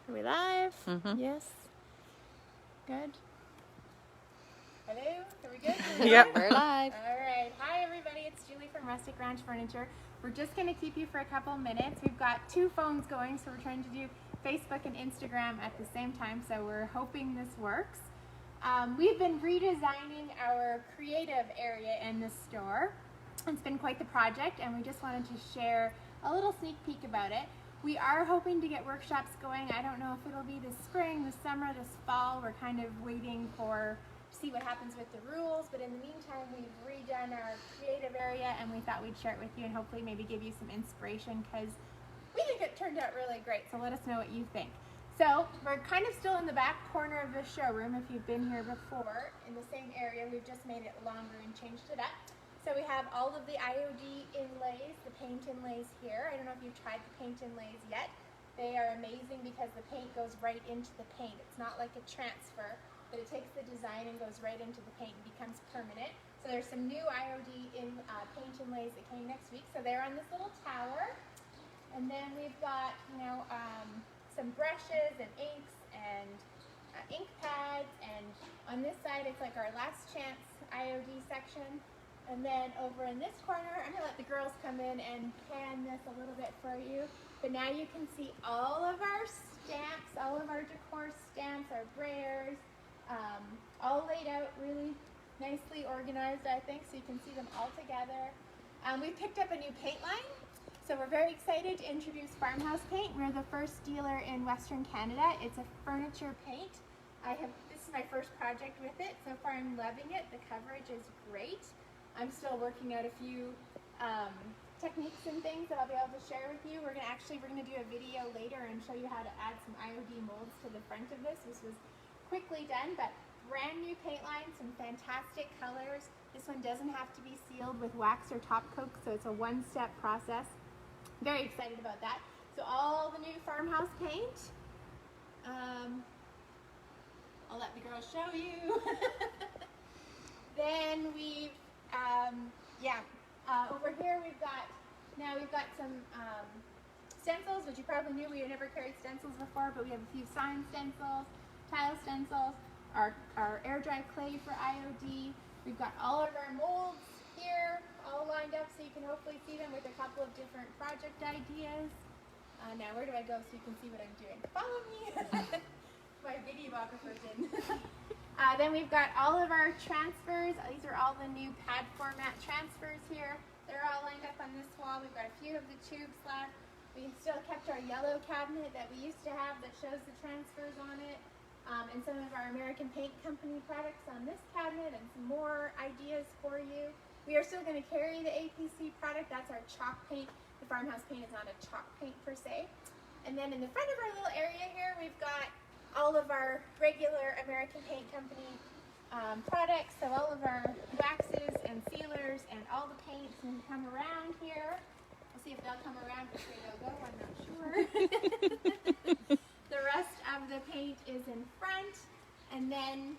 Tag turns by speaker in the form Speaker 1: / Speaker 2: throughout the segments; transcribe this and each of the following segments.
Speaker 1: Are we live? Yes. Good. Hello? Are we good?
Speaker 2: Yep, we're live.
Speaker 1: All right. Hi, everybody. It's Julie from Rustic Ranch Furniture. We're just going to keep you for a couple minutes. We've got two phones going, so we're trying to do Facebook and Instagram at the same time, so we're hoping this works. We've been redesigning our creative area in the store. It's been quite the project, and we just wanted to share a little sneak peek about it. We are hoping to get workshops going. I don't know if it'll be this spring, this summer, this fall. We're kind of waiting to see what happens with the rules, but in the meantime, we've redone our creative area, and we thought we'd share it with you and hopefully maybe give you some inspiration, because we think it turned out really great, so let us know what you think. So we're kind of still in the back corner of the showroom. If you've been here before in the same area, we've just made it longer and changed it up. So we have all of the IOD inlays, the paint inlays here. I don't know if you've tried the paint inlays yet. They are amazing because the paint goes right into the paint. It's not like a transfer, but it takes the design and goes right into the paint and becomes permanent. So there's some new IOD paint inlays that came next week. So they're on this little tower. And then we've got, some brushes and inks and ink pads. And on this side, it's like our last chance IOD section. And then over in this corner, I'm going to let the girls come in and pan this a little bit for you. But now you can see all of our stamps, all of our decor stamps, our brayers, all laid out really nicely organized, I think, so you can see them all together. We picked up a new paint line, so we're very excited to introduce Farmhouse paint. We're the first dealer in Western Canada. It's a furniture paint. This is my first project with it. So far I'm loving it. The coverage is great. I'm still working out a few techniques and things that I'll be able to share with you. We're gonna do a video later and show you how to add some IOD molds to the front of this. This was quickly done, but brand new paint line, some fantastic colors. This one doesn't have to be sealed with wax or top coat, so it's a one-step process. Very excited about that. So all the new Farmhouse paint. I'll let the girls show you. Then we've over here we've got some stencils, which you probably knew we had never carried stencils before, but we have a few sign stencils, tile stencils, our air dry clay for IOD. We've got all of our molds here all lined up so you can hopefully see them with a couple of different project ideas. Now where do I go so you can see what I'm doing? Follow me! My videographer's in. Then we've got all of our transfers. These are all the new pad format transfers here. They're all lined up on this wall. We've got a few of the tubes left. We still kept our yellow cabinet that we used to have that shows the transfers on it. And some of our American Paint Company products on this cabinet and some more ideas for you. We are still going to carry the APC product. That's our chalk paint. The Farmhouse paint is not a chalk paint per se. And then in the front of our little area here, we've got all of our regular American Paint Company products, so all of our waxes and sealers and all the paints can come around here. We'll see if they'll come around before they'll go, I'm not sure. The rest of the paint is in front, and then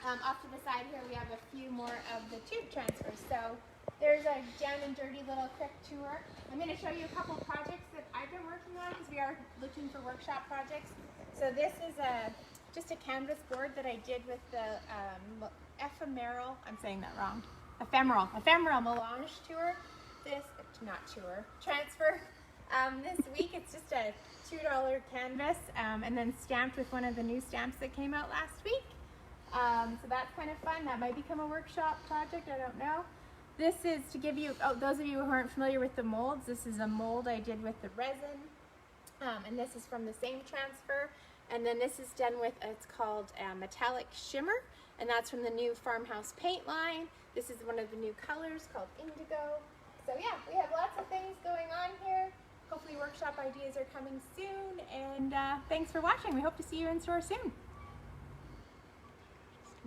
Speaker 1: off to the side here we have a few more of the tube transfers. So there's a down and dirty little quick tour. I'm going to show you a couple projects that I've been working on because we are looking for workshop projects. So this is just a canvas board that I did with the ephemeral melange tour. Transfer. This week it's just a $2 canvas and then stamped with one of the new stamps that came out last week. So that's kind of fun. That might become a workshop project, I don't know. This is to give you, those of you who aren't familiar with the molds, this is a mold I did with the resin. And this is from the same transfer. And then this is done with, it's called metallic shimmer, and that's from the new Farmhouse paint line. This is one of the new colors called indigo. So yeah, we have lots of things going on here. Hopefully workshop ideas are coming soon, and thanks for watching. We hope to see you in store soon.